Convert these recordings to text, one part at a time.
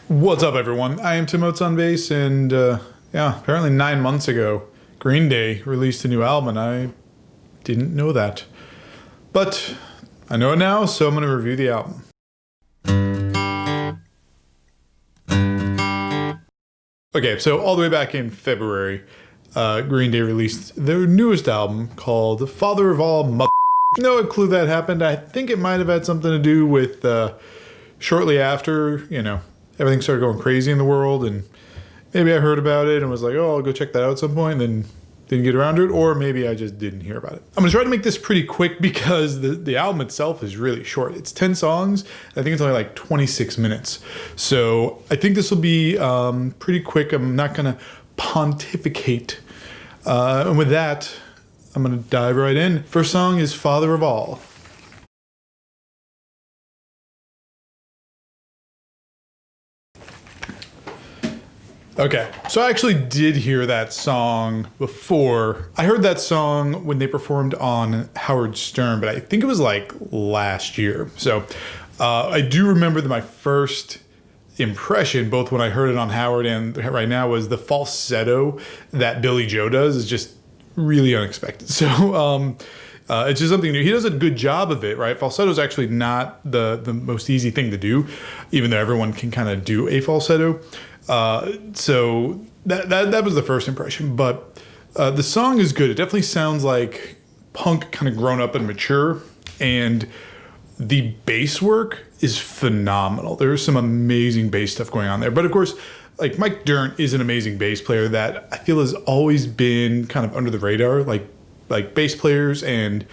What's up, everyone? I am Tim Oates on bass, and yeah, apparently 9 months ago, Green Day released a new album, and I didn't know that. But I know it now, so I'm going to review the album. Okay, so all the way back in February, Green Day released their newest album called Father of All Mother. No clue that happened. I think it might have had something to do with shortly after, everything started going crazy in the world, and maybe I heard about it and was like, oh, I'll go check that out at some point, and then didn't get around to it, or maybe I just didn't hear about it. I'm going to try to make this pretty quick because the album itself is really short. It's 10 songs. I think it's only like 26 minutes. So I think this will be pretty quick. I'm not going to pontificate. And with that, I'm going to dive right in. First song is Father of All. Okay, so I actually did hear that song before. I heard that song when they performed on Howard Stern, but I think it was like last year. So I do remember that my first impression, both when I heard it on Howard and right now, was the falsetto that Billy Joe does is just really unexpected. So it's just something new. He does a good job of it, right? Falsetto is actually not the most easy thing to do, even though everyone can kind of do a falsetto. So that was the first impression, but the song is good. It definitely sounds like punk kind of grown up and mature, and the bass work is phenomenal. There's some amazing bass stuff going on there. But of course, like Mike Dirnt is an amazing bass player that I feel has always been kind of under the radar. Like bass players and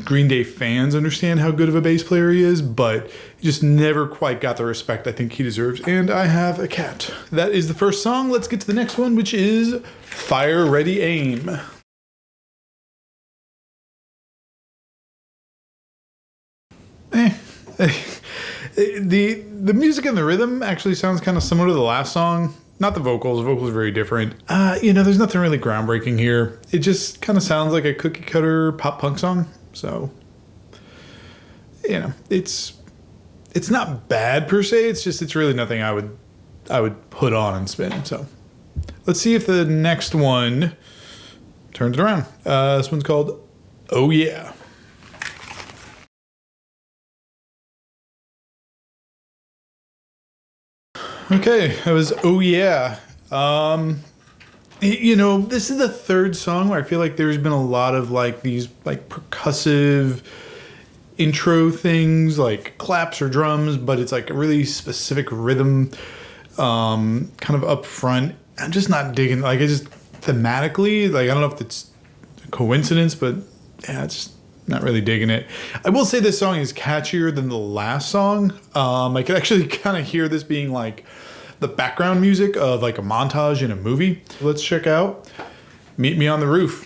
Green Day fans understand how good of a bass player he is, but he just never quite got the respect I think he deserves. And I have a cat. That is the first song. Let's get to the next one, which is Fire Ready Aim. The music and the rhythm actually sounds kind of similar to the last song. Not the vocals. The vocals are very different. There's nothing really groundbreaking here. It just kind of sounds like a cookie cutter pop punk song. So, it's not bad per se. It's really nothing I would put on and spin. So, let's see if the next one turns it around. This one's called Oh Yeah. Okay, that was Oh Yeah. This is the third song where I feel like there's been a lot of these percussive intro things, like claps or drums, but it's like a really specific rhythm, kind of up front. I'm just not digging. It's just thematically, I don't know if it's a coincidence, but yeah, it's just not really digging it. I will say this song is catchier than the last song. I could actually kind of hear this being like the background music of like a montage in a movie. Let's check out Meet Me on the Roof.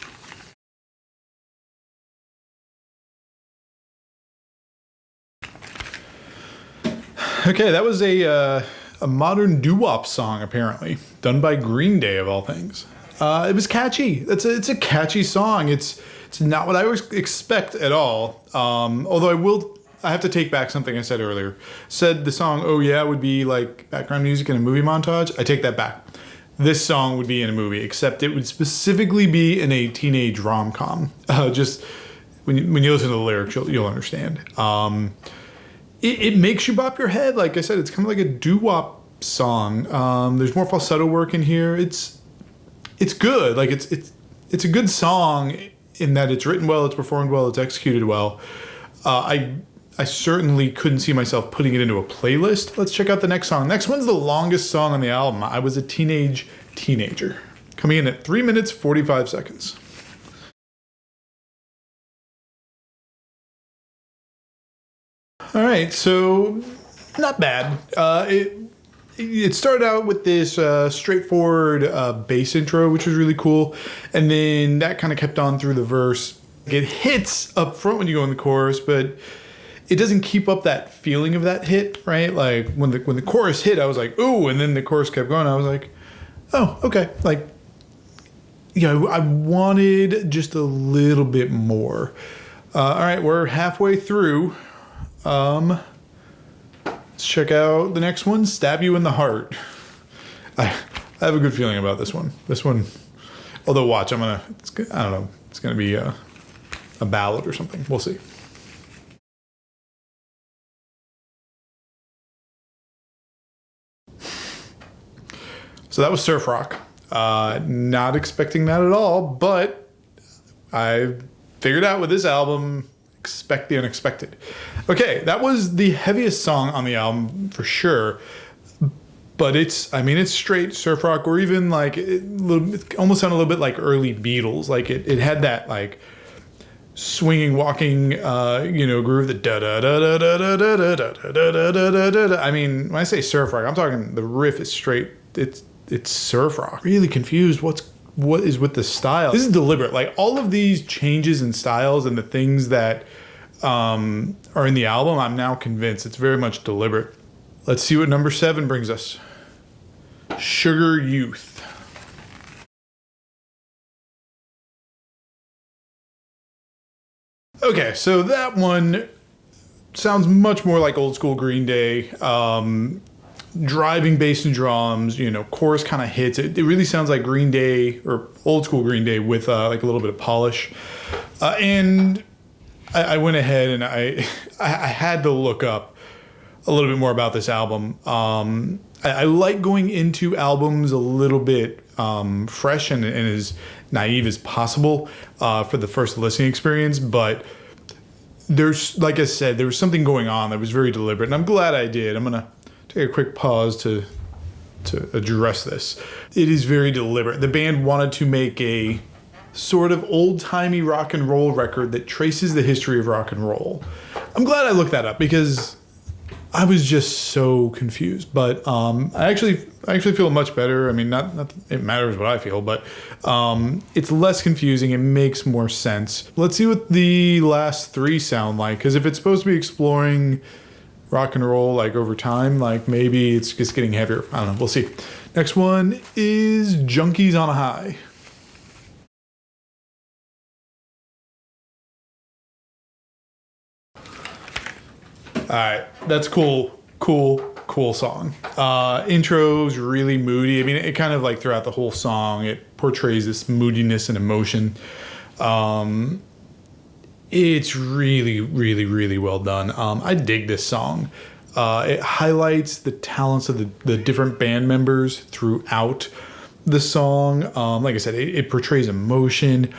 Okay, that was a modern doo-wop song, apparently, done by Green Day of all things. It was catchy. It's a catchy song. It's not what I would expect at all. Although I have to take back something I said earlier. Said the song Oh Yeah would be like background music in a movie montage. I take that back. This song would be in a movie, except it would specifically be in a teenage rom-com. Just when you listen to the lyrics, you'll understand. It makes you bop your head. Like I said, it's kind of like a doo-wop song. There's more falsetto work in here. It's good. It's a good song in that it's written well, it's performed well, it's executed well. I certainly couldn't see myself putting it into a playlist. Let's check out the next song. Next one's the longest song on the album. I Was a Teenager. Coming in at 3 minutes, 45 seconds. All right, so not bad. It started out with this straightforward bass intro, which was really cool. And then that kind of kept on through the verse. It hits up front when you go in the chorus, but it doesn't keep up that feeling of that hit, right? Like when the chorus hit, I was like, ooh, and then the chorus kept going. I was like, oh, okay. I wanted just a little bit more. All right, we're halfway through. Let's check out the next one, Stab You in the Heart. I have a good feeling about this one. This one, although watch, I don't know, it's gonna be a ballad or something. We'll see. So that was surf rock. Not expecting that at all, but I figured out with this album, expect the unexpected. Okay, that was the heaviest song on the album for sure. But it's straight surf rock, or even like it almost sounded a little bit like early Beatles. Like it had that like swinging, walking, groove. The da da da da da da da da da da da da. I mean, when I say surf rock, I'm talking the riff is straight. It's surf rock. Really confused. What is with the style? This is deliberate. Like all of these changes in styles and the things that are in the album, I'm now convinced it's very much deliberate. Let's see what number 7 brings us. Sugar Youth. Okay, so that one sounds much more like old school Green Day. Driving bass and drums, chorus kind of hits. It really sounds like Green Day or old school Green Day with like a little bit of polish. And I went ahead and I had to look up a little bit more about this album. I like going into albums a little bit fresh and as naive as possible for the first listening experience, but there's, like I said, there was something going on that was very deliberate, and I'm glad I did. I'm gonna take a quick pause to address this. It is very deliberate. The band wanted to make a sort of old-timey rock and roll record that traces the history of rock and roll. I'm glad I looked that up because I was just so confused. But I actually feel much better. I mean, not that it matters what I feel, but it's less confusing. It makes more sense. Let's see what the last 3 sound like, because if it's supposed to be exploring rock and roll like over time, like maybe it's just getting heavier. I don't know. We'll see. Next one is Junkies on a High. All right, that's cool song. Intro's really moody. I mean, it kind of like throughout the whole song, it portrays this moodiness and emotion. It's really, really, really well done. I dig this song. It highlights the talents of the different band members throughout the song. Like I said, it portrays emotion.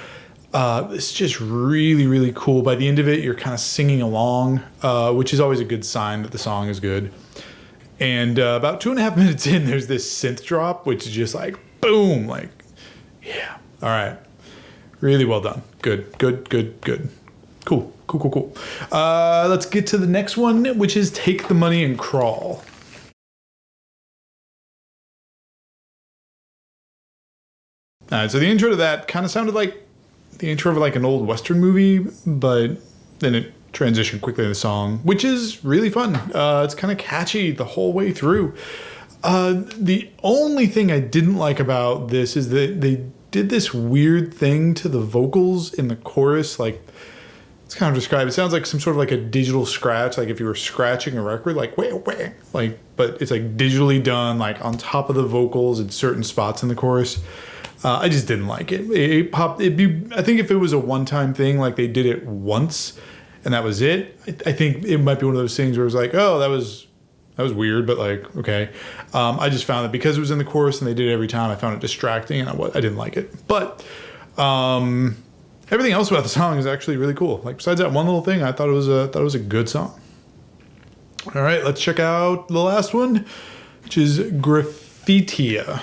It's just really, really cool. By the end of it, you're kind of singing along, which is always a good sign that the song is good. And about 2.5 minutes in, there's this synth drop, which is just like, boom, like, yeah. All right. Really well done. Good. Cool. Let's get to the next one, which is Take the Money and Crawl. All right, so the intro to that kind of sounded like the intro of like an old Western movie, but then it transitioned quickly to the song, which is really fun. It's kind of catchy the whole way through. The only thing I didn't like about this is that they did this weird thing to the vocals in the chorus. Like, it's kind of described. It sounds like some sort of like a digital scratch, like if you were scratching a record, like wah, wah, like, but it's like digitally done, like on top of the vocals in certain spots in the chorus. I just didn't like it. It popped. I think if it was a one-time thing, like they did it once, and that was it. I think it might be one of those things where it was like, oh, that was weird, but like, okay. I just found that because it was in the chorus and they did it every time, I found it distracting, and I didn't like it. But everything else about the song is actually really cool. Like besides that one little thing, I thought it was a good song. All right, let's check out the last one, which is Graffitia.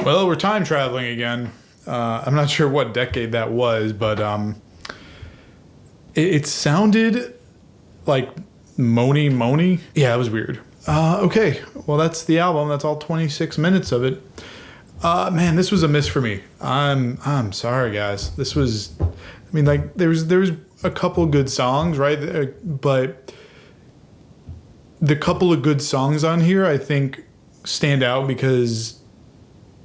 Well, we're time traveling again. I'm not sure what decade that was, but it sounded like moany. Yeah, it was weird. Okay, well, that's the album. That's all 26 minutes of it. Man, this was a miss for me. I'm sorry, guys. This was, I mean, like there's a couple good songs, right? But the couple of good songs on here, I think, stand out because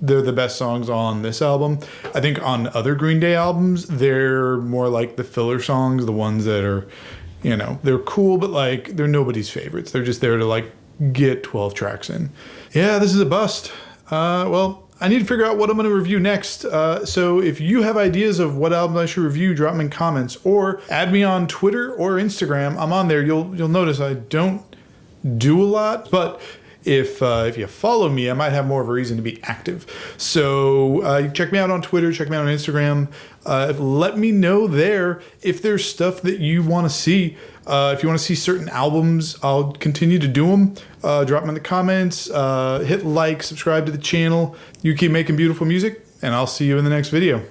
they're the best songs on this album. I think on other Green Day albums, they're more like the filler songs, the ones that are, you know, they're cool, but like they're nobody's favorites. They're just there to like get 12 tracks in. Yeah, this is a bust. Well, I need to figure out what I'm going to review next. So if you have ideas of what album I should review, drop them in comments or add me on Twitter or Instagram. I'm on there. You'll notice I don't do a lot, but if you follow me, I might have more of a reason to be active. So check me out on Twitter, check me out on Instagram. Let me know there if there's stuff that you want to see. If you want to see certain albums, I'll continue to do them. Drop them in the comments, hit like, subscribe to the channel. You keep making beautiful music, and I'll see you in the next video.